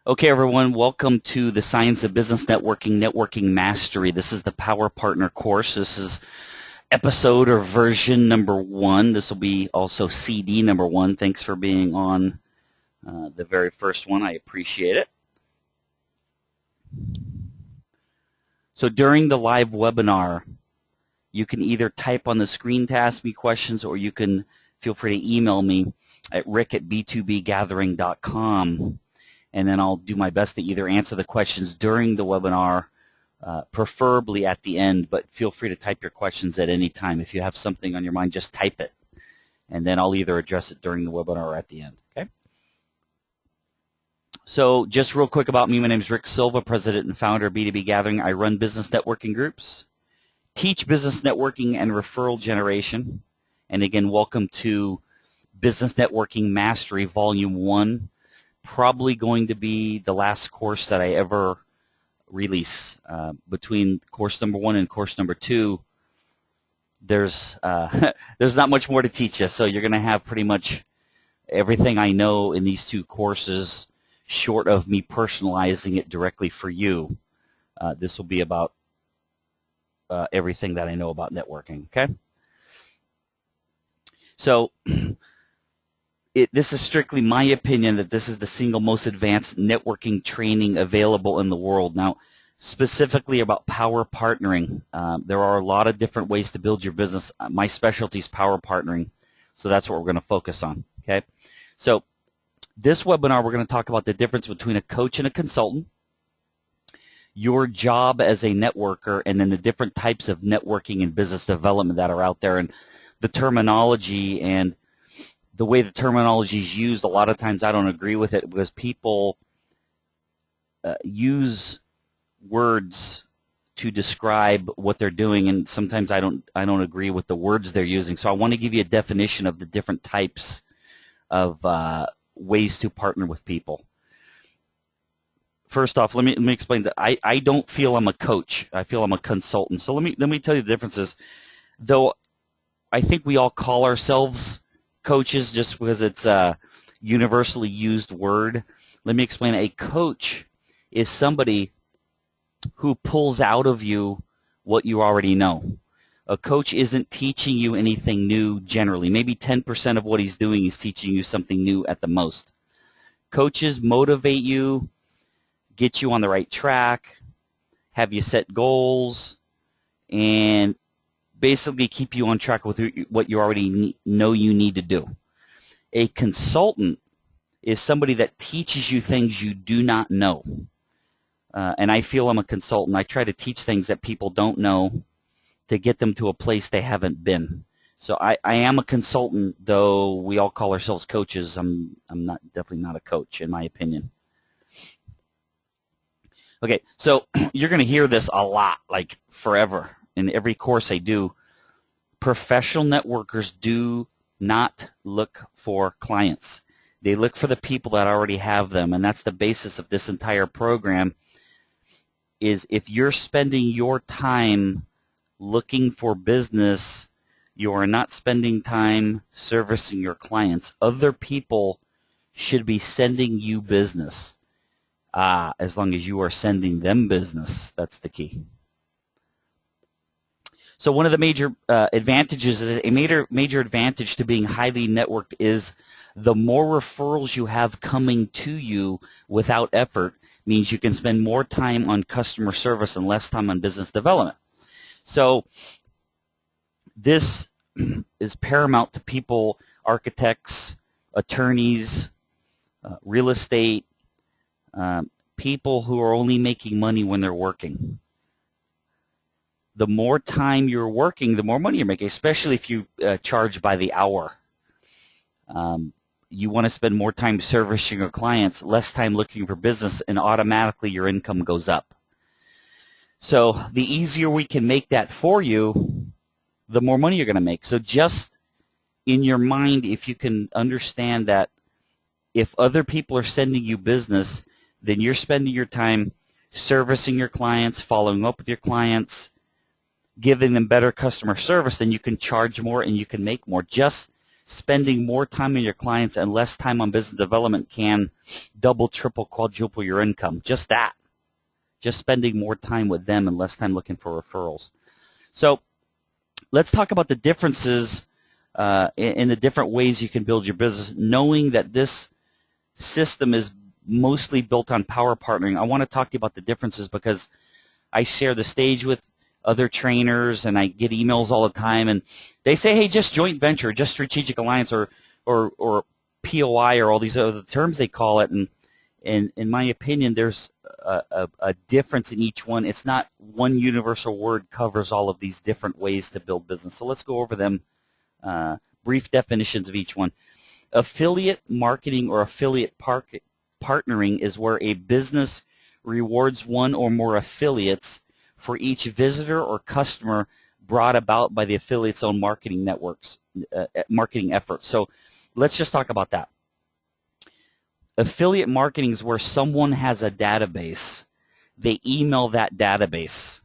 Okay, everyone, welcome to the Science of Business Networking, Networking Mastery. This is the Power Partner course. This is episode or version number 1. This will be also CD number 1. Thanks for being on the very first one. I appreciate it. So during the live webinar, you can either type on the screen to ask me questions, or you can feel free to email me at rick@b2bgathering.com. And then I'll do my best to either answer the questions during the webinar, preferably at the end, but feel free to type your questions at any time. If you have something on your mind, just type it, and then I'll either address it during the webinar or at the end. Okay? So just real quick about me, my name is Rick Silva, President and Founder of B2B Gathering. I run business networking groups, teach business networking and referral generation, and again, welcome to Business Networking Mastery Volume 1. Probably going to be the last course that I ever release. Between course number 1 and course number 2, there's not much more to teach you. So you're going to have pretty much everything I know in these 2 courses, short of me personalizing it directly for you. This will be about everything that I know about networking. Okay. So this is strictly my opinion that this is the single most advanced networking training available in the world. Now, specifically about power partnering, there are a lot of different ways to build your business. My specialty is power partnering, so that's what we're going to focus on. Okay, so this webinar we're going to talk about the difference between a coach and a consultant, your job as a networker, and then the different types of networking and business development that are out there, and the terminology and the way the terminology is used. A lot of times I don't agree with it because people use words to describe what they're doing, and sometimes I don't agree with the words they're using. So I want to give you a definition of the different types of ways to partner with people. First off, let me explain that I don't feel I'm a coach. I feel I'm a consultant. So let me tell you the differences. Though I think we all call ourselves coaches just because it's a universally used word. Let me explain. A coach is somebody who pulls out of you what you already know. A coach isn't teaching you anything new generally. Maybe 10% of what he's doing is teaching you something new at the most. Coaches motivate you, get you on the right track, have you set goals, and basically keep you on track with what you already know you need to do. A consultant is somebody that teaches you things you do not know. And I feel I'm a consultant. I try to teach things that people don't know to get them to a place they haven't been. So I am a consultant, though we all call ourselves coaches. I'm definitely not a coach, in my opinion. Okay, so you're going to hear this a lot, like forever. In every course I do, professional networkers do not look for clients. They look for the people that already have them, and that's the basis of this entire program. Is if you're spending your time looking for business, you are not spending time servicing your clients. Other people should be sending you business. As long as you are sending them business, that's the key. So one of the major advantages, a major advantage to being highly networked is the more referrals you have coming to you without effort means you can spend more time on customer service and less time on business development. So this is paramount to people, architects, attorneys, real estate, people who are only making money when they're working. The more time you're working, the more money you're making, especially if you charge by the hour. You want to spend more time servicing your clients, less time looking for business, and automatically your income goes up. So the easier we can make that for you, the more money you're going to make. So just in your mind, if you can understand that if other people are sending you business, then you're spending your time servicing your clients, following up with your clients, giving them better customer service, then you can charge more and you can make more. Just spending more time on your clients and less time on business development can double, triple, quadruple your income. Just that. Just spending more time with them and less time looking for referrals. So let's talk about the differences in the different ways you can build your business, knowing that this system is mostly built on power partnering. I want to talk to you about the differences because I share the stage with other trainers and I get emails all the time and they say, hey, just joint venture, just strategic alliance or POI or all these other terms they call it. And in my opinion, there's a difference in each one. It's not one universal word covers all of these different ways to build business. So let's go over them, brief definitions of each one. Affiliate marketing or affiliate partnering is where a business rewards one or more affiliates for each visitor or customer brought about by the affiliate's own marketing networks, marketing efforts. So let's just talk about that. Affiliate marketing is where someone has a database. They email that database.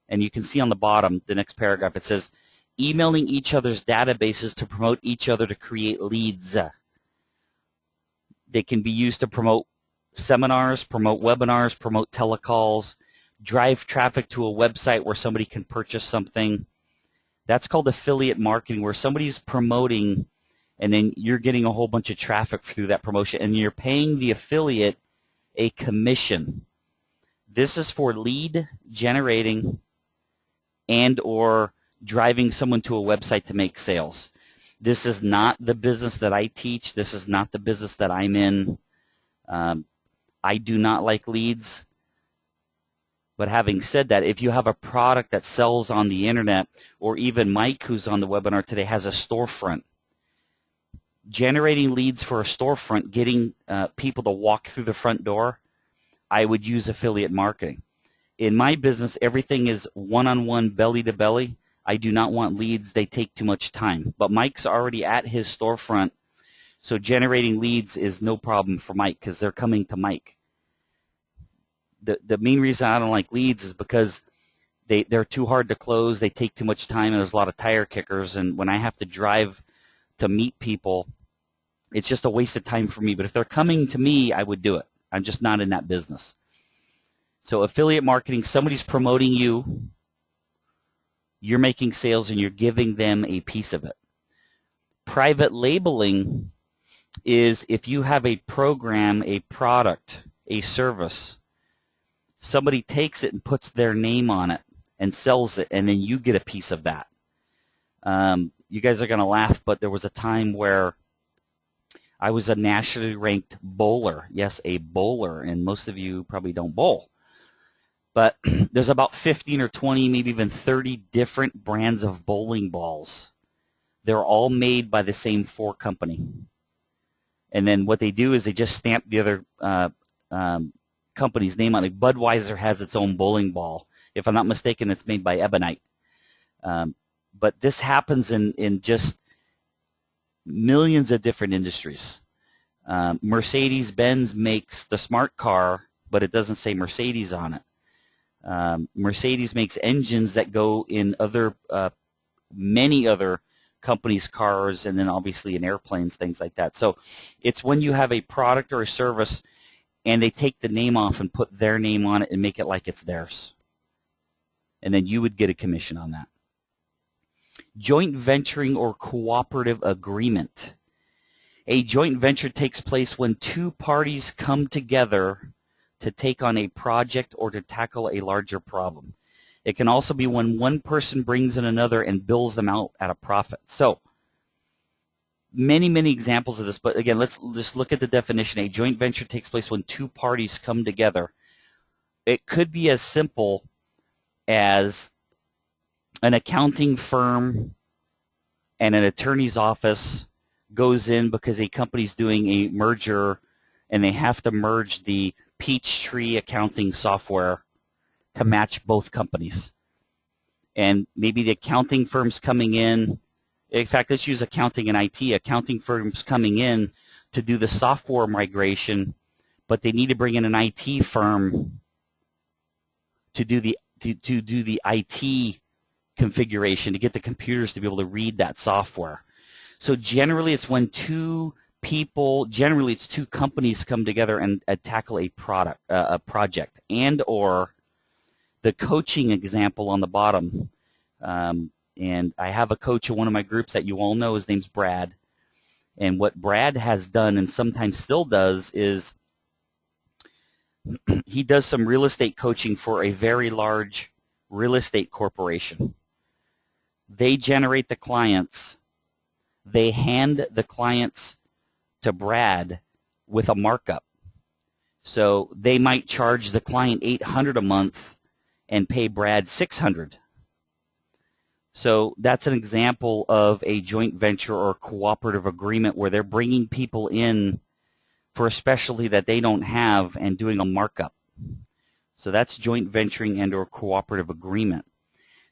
And you can see on the bottom, the next paragraph, it says, emailing each other's databases to promote each other to create leads. They can be used to promote seminars, promote webinars, promote telecalls, drive traffic to a website where somebody can purchase something. That's called affiliate marketing, where somebody's promoting and then you're getting a whole bunch of traffic through that promotion and you're paying the affiliate a commission. This is for lead generating and or driving someone to a website to make sales. This is not the business that I teach. This is not the business that I'm in. I do not like leads. But having said that, if you have a product that sells on the internet, or even Mike, who's on the webinar today, has a storefront, generating leads for a storefront, getting people to walk through the front door, I would use affiliate marketing. In my business, everything is one-on-one, belly-to-belly. I do not want leads. They take too much time. But Mike's already at his storefront, so generating leads is no problem for Mike because they're coming to Mike. The main reason I don't like leads is because they're too hard to close, they take too much time, and there's a lot of tire kickers, and when I have to drive to meet people, it's just a waste of time for me. But if they're coming to me, I would do it. I'm just not in that business. So affiliate marketing, somebody's promoting you, you're making sales, and you're giving them a piece of it. Private labeling is if you have a program, a product, a service, somebody takes it and puts their name on it and sells it, and then you get a piece of that. You guys are going to laugh, but there was a time where I was a nationally ranked bowler. Yes, a bowler, and most of you probably don't bowl. But there's about 15 or 20, maybe even 30 different brands of bowling balls. They're all made by the same Ford company. And then what they do is they just stamp the other company's name on it. Budweiser has its own bowling ball. If I'm not mistaken, it's made by Ebonite. But this happens in just millions of different industries. Mercedes-Benz makes the smart car, but it doesn't say Mercedes on it. Mercedes makes engines that go in many other companies' cars, and then obviously in airplanes, things like that. So it's when you have a product or a service and they take the name off and put their name on it and make it like it's theirs. And then you would get a commission on that. Joint venturing or cooperative agreement. A joint venture takes place when two parties come together to take on a project or to tackle a larger problem. It can also be when one person brings in another and bills them out at a profit. So many examples of this, but again, let's just look at the definition. A joint venture takes place when two parties come together. It could be as simple as an accounting firm and an attorney's office goes in because a company's doing a merger and they have to merge the Peachtree accounting software to match both companies. And maybe the accounting firm's coming in. In fact, let's use accounting and IT. Accounting firms coming in to do the software migration, but they need to bring in an IT firm to do the IT configuration to get the computers to be able to read that software. So generally it's when two people, generally it's two companies come together and tackle a project, and or the coaching example on the bottom. And I have a coach in one of my groups that you all know. His name's Brad. And what Brad has done and sometimes still does is he does some real estate coaching for a very large real estate corporation. They generate the clients. They hand the clients to Brad with a markup. So they might charge the client $800 a month and pay Brad $600. So that's an example of a joint venture or cooperative agreement where they're bringing people in for a specialty that they don't have and doing a markup. So that's joint venturing and or cooperative agreement.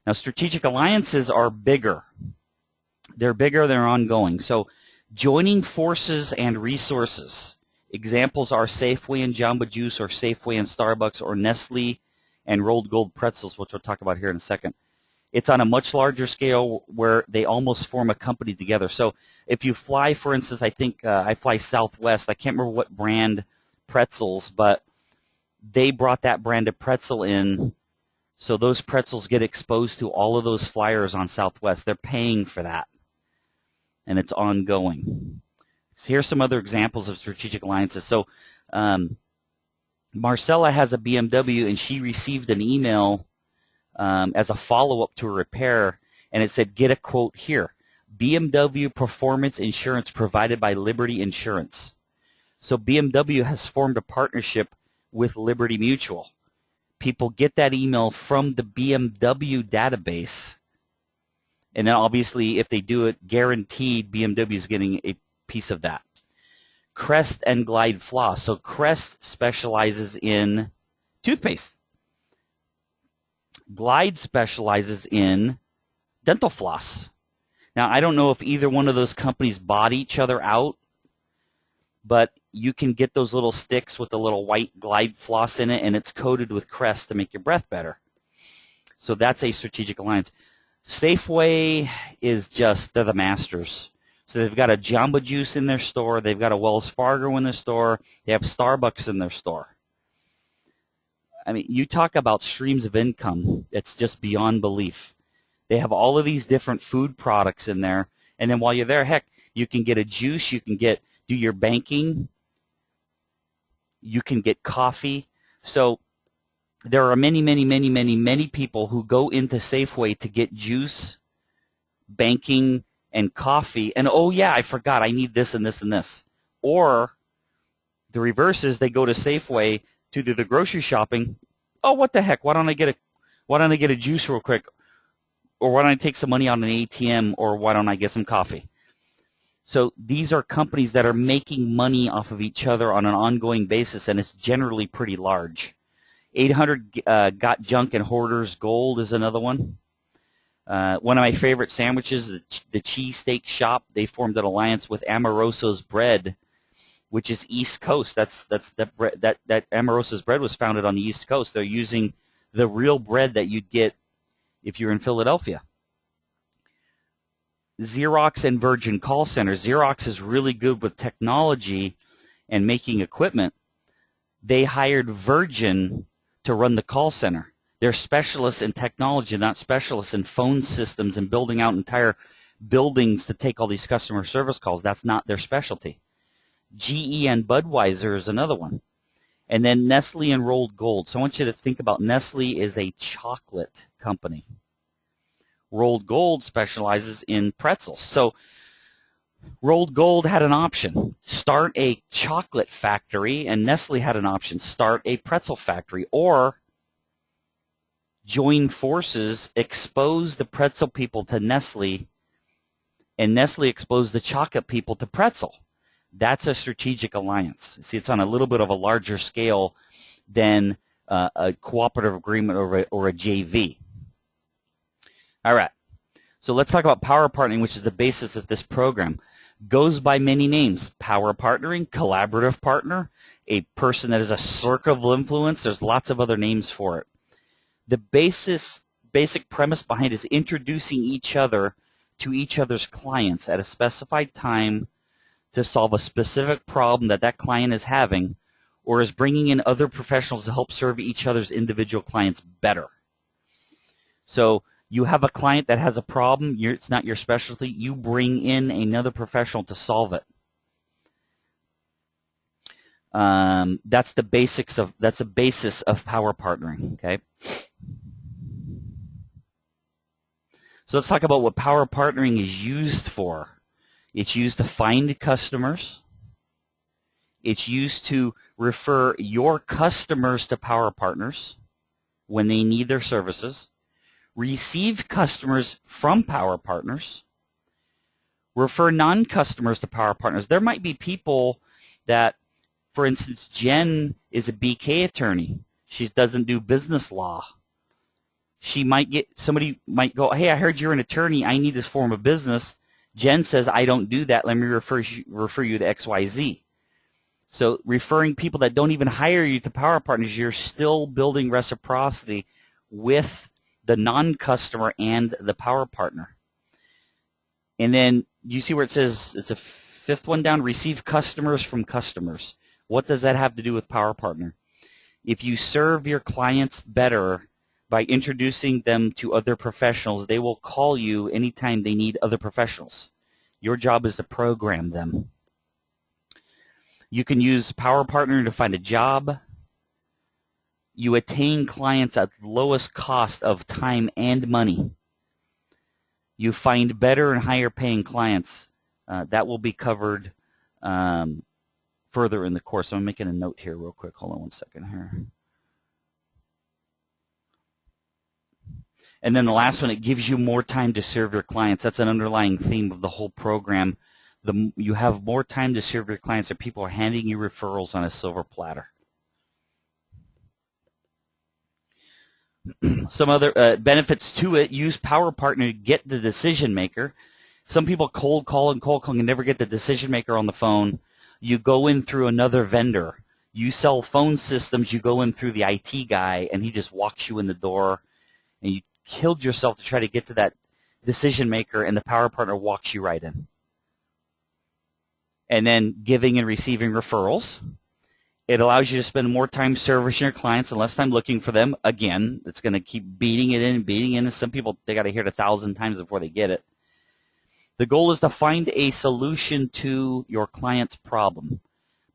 Now, strategic alliances are bigger. They're bigger, they're ongoing. So joining forces and resources. Examples are Safeway and Jamba Juice, or Safeway and Starbucks, or Nestle and Rolled Gold Pretzels, which we'll talk about here in a second. It's on a much larger scale where they almost form a company together. So if you fly, for instance, I think I fly Southwest. I can't remember what brand pretzels, but they brought that brand of pretzel in, so those pretzels get exposed to all of those flyers on Southwest. They're paying for that, and it's ongoing. So here's some other examples of strategic alliances. So Marcella has a BMW, and she received an email as a follow-up to a repair, and it said, get a quote here. BMW Performance Insurance provided by Liberty Insurance. So BMW has formed a partnership with Liberty Mutual. People get that email from the BMW database, and then obviously if they do it, guaranteed BMW is getting a piece of that. Crest and Glide Floss. So Crest specializes in toothpaste. Glide specializes in dental floss. Now, I don't know if either one of those companies bought each other out, but you can get those little sticks with the little white Glide floss in it, and it's coated with Crest to make your breath better. So that's a strategic alliance. Safeway is just, they're the masters. So they've got a Jamba Juice in their store. They've got a Wells Fargo in their store. They have Starbucks in their store. I mean, you talk about streams of income. It's just beyond belief. They have all of these different food products in there. And then while you're there, heck, you can get a juice. You can do your banking. You can get coffee. So there are many, many, many, many, many people who go into Safeway to get juice, banking, and coffee. And, oh, yeah, I forgot. I need this and this and this. Or the reverse is they go to Safeway to do the grocery shopping. Oh, what the heck? Why don't I get a juice real quick? Or why don't I take some money on an ATM? Or why don't I get some coffee? So these are companies that are making money off of each other on an ongoing basis, and it's generally pretty large. 800 Got Junk and Hoarders Gold is another one. One of my favorite sandwiches, the Cheesesteak Shop, they formed an alliance with Amoroso's Bread, which is East Coast. That Amoroso's Bread was founded on the East Coast. They're using the real bread that you'd get if you're in Philadelphia. Xerox and Virgin Call Center. Xerox is really good with technology and making equipment. They hired Virgin to run the call center. They're specialists in technology, not specialists in phone systems and building out entire buildings to take all these customer service calls. That's not their specialty. GE and Budweiser is another one. And then Nestle and Rolled Gold. So I want you to think about Nestle is a chocolate company. Rolled Gold specializes in pretzels. So Rolled Gold had an option. Start a chocolate factory, and Nestle had an option. Start a pretzel factory. Or join forces, expose the pretzel people to Nestle, and Nestle expose the chocolate people to pretzel. That's a strategic alliance. See, it's on a little bit of a larger scale than a cooperative agreement or a JV. All right. So let's talk about power partnering, which is the basis of this program. Goes by many names. Power partnering, collaborative partner, a person that is a circle of influence. There's lots of other names for it. The basic premise behind is introducing each other to each other's clients at a specified time to solve a specific problem that that client is having, or is bringing in other professionals to help serve each other's individual clients better. So you have a client that has a problem, it's not your specialty, you bring in another professional to solve it. That's the basis of power partnering, okay? So let's talk about what power partnering is used for. It's used to find customers. It's used to refer your customers to power partners when they need their services, receive customers from power partners, refer non-customers to power partners. There might be people that, for instance, Jen is a BK attorney. She doesn't do business law. Somebody might go, hey, I heard you're an attorney. I need this form of business. Jen says, I don't do that. Let me refer you to XYZ. So referring people that don't even hire you to power partners, you're still building reciprocity with the non-customer and the power partner. And then you see where it says, it's a fifth one down, receive customers from customers. What does that have to do with power partner? If you serve your clients better by introducing them to other professionals, they will call you anytime they need other professionals. Your job is to program them. You can use power partner to find a job. You attain clients at the lowest cost of time and money. You find better and higher paying clients. That will be covered further in the course. I'm making a note here real quick. Hold on one second here. And then the last one, it gives you more time to serve your clients. That's an underlying theme of the whole program. You have more time to serve your clients, or people are handing you referrals on a silver platter. Some other benefits to it: use power partner to get the decision maker. Some people cold call and never get the decision maker on the phone. You go in through another vendor. You sell phone systems, you go in through the IT guy, and he just walks you in the door, and you killed yourself to try to get to that decision maker, and the power partner walks you right in. And then giving and receiving referrals. It allows you to spend more time servicing your clients and less time looking for them. Again, it's going to keep beating it in and beating it in. Some people, they got to hear it 1,000 times before they get it. The goal is to find a solution to your client's problem,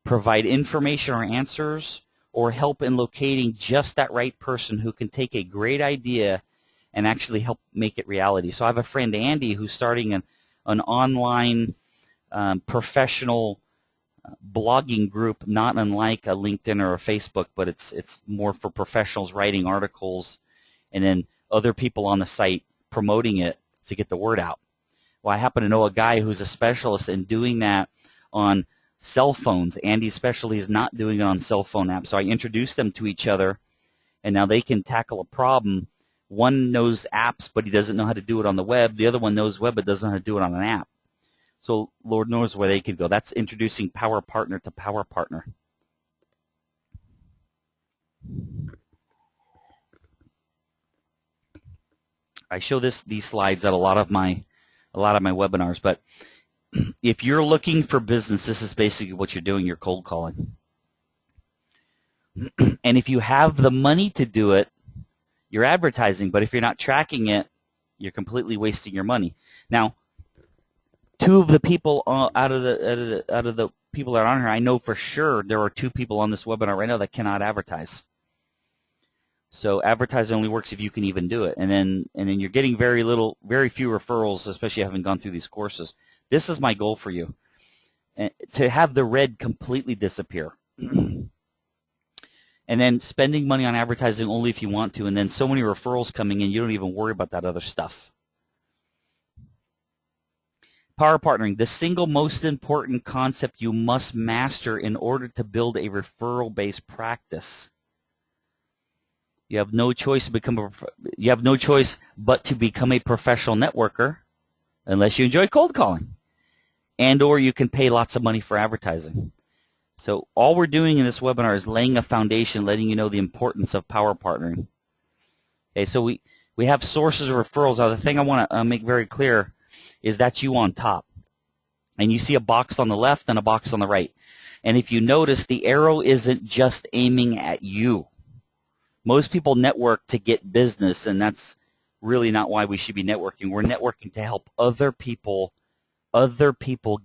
provide information or answers, or help in locating just that right person who can take a great idea and actually help make it reality. So I have a friend, Andy, who's starting an online professional blogging group, not unlike a LinkedIn or a Facebook, but it's more for professionals writing articles and then other people on the site promoting it to get the word out. Well, I happen to know a guy who's a specialist in doing that on cell phones. Andy's specialty is not doing it on cell phone apps. So I introduced them to each other, and now they can tackle a problem. One knows apps, but he doesn't know how to do it on the web. The other one knows web, but doesn't know how to do it on an app. So Lord knows where they could go. That's introducing power partner to power partner. I show these slides at a lot of my webinars, but if you're looking for business, this is basically what you're doing. You're cold calling. And if you have the money to do it, you're advertising. But if you're not tracking it, you're completely wasting your money. Now, two of the people out of the people that are on here, I know for sure there are 2 people on this webinar right now that cannot advertise. So advertising only works if you can even do it, and then you're getting very few referrals, especially having gone through these courses. This is my goal for you, to have the red completely disappear, and then spending money on advertising only if you want to, and then so many referrals coming in, you don't even worry about that other stuff. Power partnering, the single most important concept you must master in order to build a referral-based practice. You have no choice but to become a professional networker, unless you enjoy cold calling, or you can pay lots of money for advertising. So all we're doing in this webinar is laying a foundation, letting you know the importance of power partnering. Okay, so we have sources of referrals. Now, the thing I want to make very clear, is that's you on top. And you see a box on the left and a box on the right. And if you notice, the arrow isn't just aiming at you. Most people network to get business, and that's really not why we should be networking. We're networking to help other people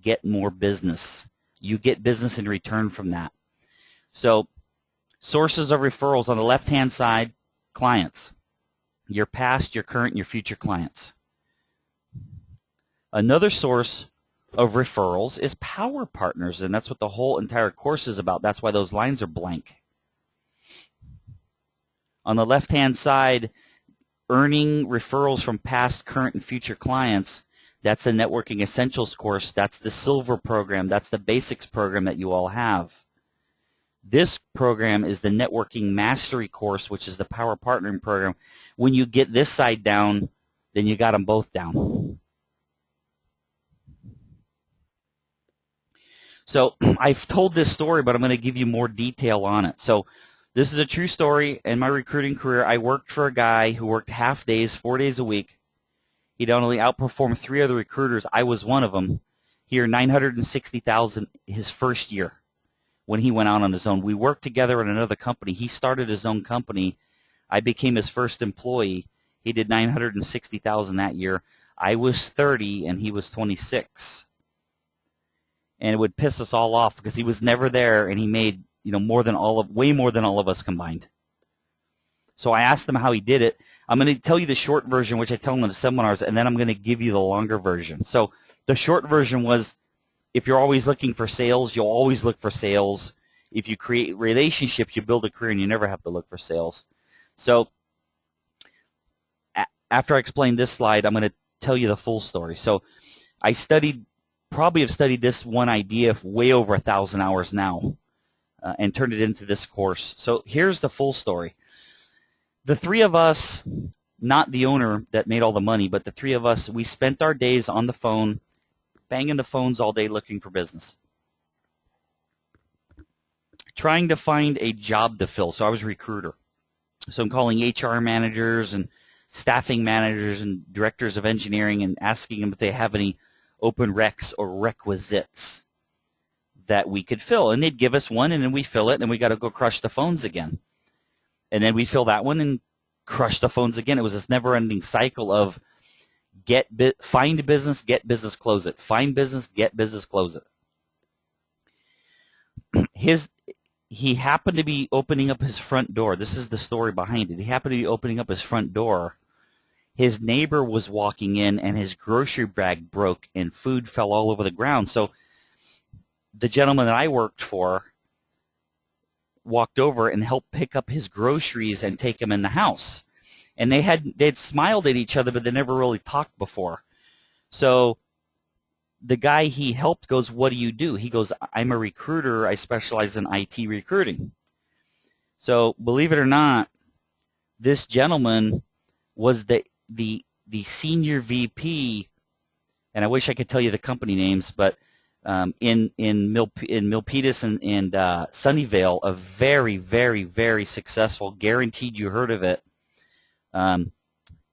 get more business. You get business in return from that. So sources of referrals on the left-hand side, clients. Your past, your current, your future clients. Another source of referrals is power partners, and that's what the whole entire course is about. That's why those lines are blank. On the left-hand side, earning referrals from past, current, and future clients, that's a Networking Essentials course. That's the Silver program. That's the Basics program that you all have. This program is the Networking Mastery course, which is the Power Partnering program. When you get this side down, then you got them both down. So I've told this story, but I'm going to give you more detail on it. So this is a true story. In my recruiting career, I worked for a guy who worked half days, 4 days a week. He'd only outperformed 3 other recruiters. I was one of them. He earned $960,000 his first year when he went out on his own. We worked together in another company. He started his own company. I became his first employee. He did $960,000 that year. I was 30 and he was 26. And it would piss us all off because he was never there, and he made way more than all of us combined. So I asked him how he did it. I'm going to tell you the short version, which I tell him in the seminars, and then I'm going to give you the longer version. So the short version was, if you're always looking for sales, you'll always look for sales. If you create relationships, you build a career, and you never have to look for sales. So after I explain this slide, I'm going to tell you the full story. So I probably have studied this one idea for way over 1,000 hours now and turned it into this course. So here's the full story. The 3 of us, not the owner that made all the money, but the 3 of us, we spent our days on the phone, banging the phones all day looking for business, trying to find a job to fill. So I was a recruiter. So I'm calling HR managers and staffing managers and directors of engineering and asking them if they have any open recs or requisites that we could fill. And they'd give us one, and then we fill it, and then we got to go crush the phones again. And then we fill that one and crush the phones again. It was this never-ending cycle of find business, get business, close it. Find business, get business, close it. He happened to be opening up his front door. This is the story behind it. He happened to be opening up his front door. His neighbor was walking in, and his grocery bag broke, and food fell all over the ground. So the gentleman that I worked for walked over and helped pick up his groceries and take them in the house. And they'd smiled at each other, but they never really talked before. So the guy he helped goes, "What do you do?" He goes, "I'm a recruiter. I specialize in IT recruiting." So believe it or not, this gentleman was the senior VP, and I wish I could tell you the company names, but in Milpitas and Sunnyvale, a very, very, very successful, guaranteed you heard of it,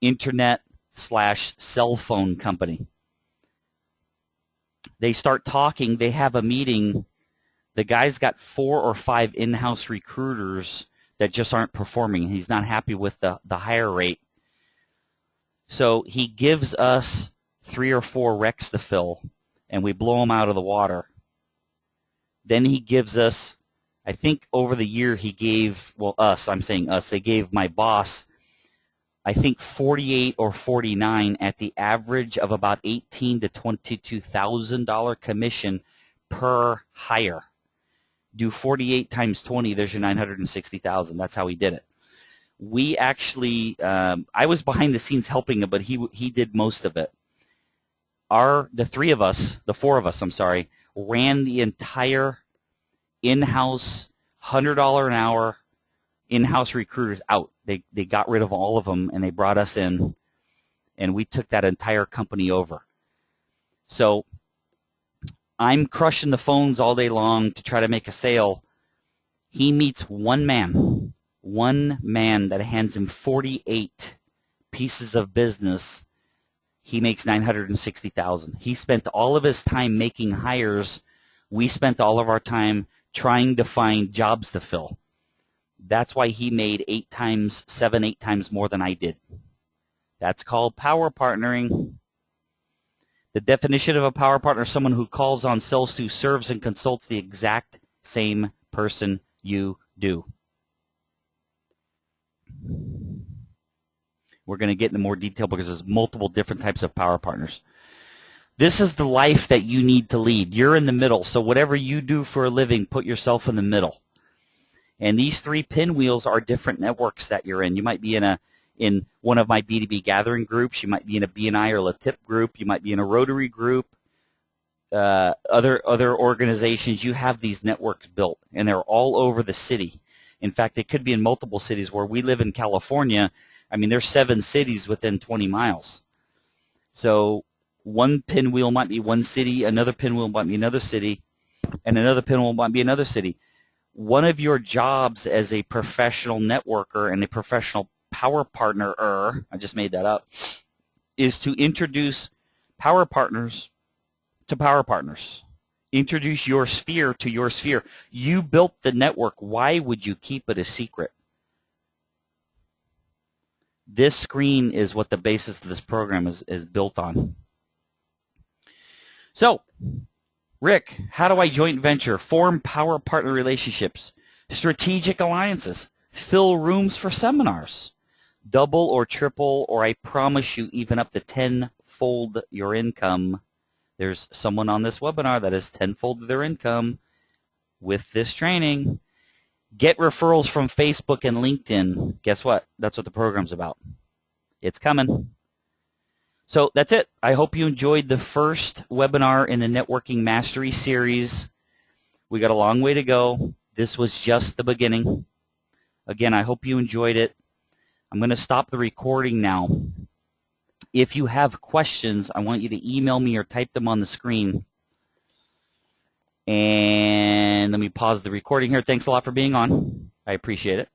internet/cell phone company. They start talking. They have a meeting. The guy's got 4 or 5 in-house recruiters that just aren't performing. He's not happy with the hire rate. So he gives us 3 or 4 recs to fill, and we blow them out of the water. Then he gives us, I think over the year he gave, well, I'm saying us, they gave my boss, I think 48 or 49 at the average of about $18,000 to $22,000 commission per hire. Do 48 times 20, there's your $960,000. That's how he did it. We actually, I was behind the scenes helping him, but he did most of it. The 4 of us, ran the entire in-house $100 an hour in-house recruiters out. They got rid of all of them, and they brought us in, and we took that entire company over. So I'm crushing the phones all day long to try to make a sale. He meets one man that hands him 48 pieces of business. He makes $960,000. He spent all of his time making hires. We spent all of our time trying to find jobs to fill. That's why he made 8 times more than I did. That's called power partnering. The definition of a power partner is someone who calls on, sells to, serves, and consults the exact same person you do. We're going to get into more detail because there's multiple different types of power partners. This is the life that you need to lead. You're in the middle, so whatever you do for a living, put yourself in the middle. And these 3 pinwheels are different networks that you're in. You might be in one of my B2B gathering groups. You might be in a BNI or LaTip group. You might be in a Rotary group. Other organizations, you have these networks built, and they're all over the city. In fact, it could be in multiple cities. Where we live in California, I mean, there's 7 cities within 20 miles. So one pinwheel might be one city, another pinwheel might be another city, and another pinwheel might be another city. One of your jobs as a professional networker and a professional power partner, I just made that up, is to introduce power partners to power partners. Introduce your sphere to your sphere. You built the network. Why would you keep it a secret? This screen is what the basis of this program is built on. So, Rick, how do I joint venture, form power partner relationships, strategic alliances, fill rooms for seminars, double or triple, or I promise you even up to 10-fold your income? There's someone on this webinar that has 10-fold their income with this training. Get referrals from Facebook and LinkedIn. Guess what? That's what the program's about. It's coming. So that's it. I hope you enjoyed the first webinar in the Networking Mastery series. We got a long way to go. This was just the beginning. Again, I hope you enjoyed it. I'm going to stop the recording now. If you have questions, I want you to email me or type them on the screen. And let me pause the recording here. Thanks a lot for being on. I appreciate it.